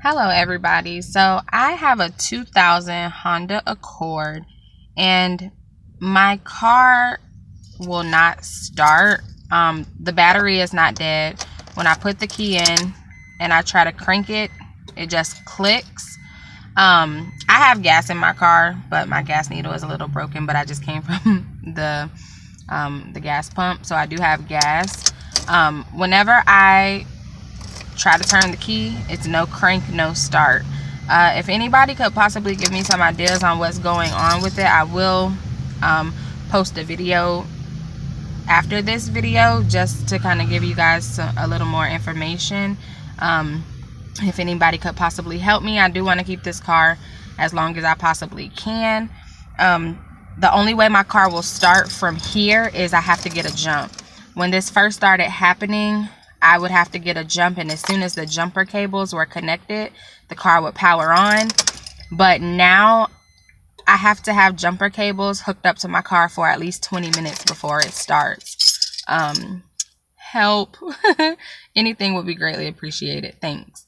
Hello everybody. So I have a 2000 Honda Accord and my car will not start. The battery is not dead. When I put the key in and I try to crank it, it just clicks. I have gas in my car, but my gas needle is a little broken, but I just came from the gas pump, so I do have gas. Whenever I try to turn the key, it's no crank, no start. If anybody could possibly give me some ideas on what's going on with it, I will post a video after this video just to kind of give you guys a little more information. If anybody could possibly help me, I do want to keep this car as long as I possibly can. The only way my car will start from here is I have to get a jump. When this first started happening, I would have to get a jump, and as soon as the jumper cables were connected, the car would power on. But now I have to have jumper cables hooked up to my car for at least 20 minutes before it starts. Help. Anything would be greatly appreciated. Thanks.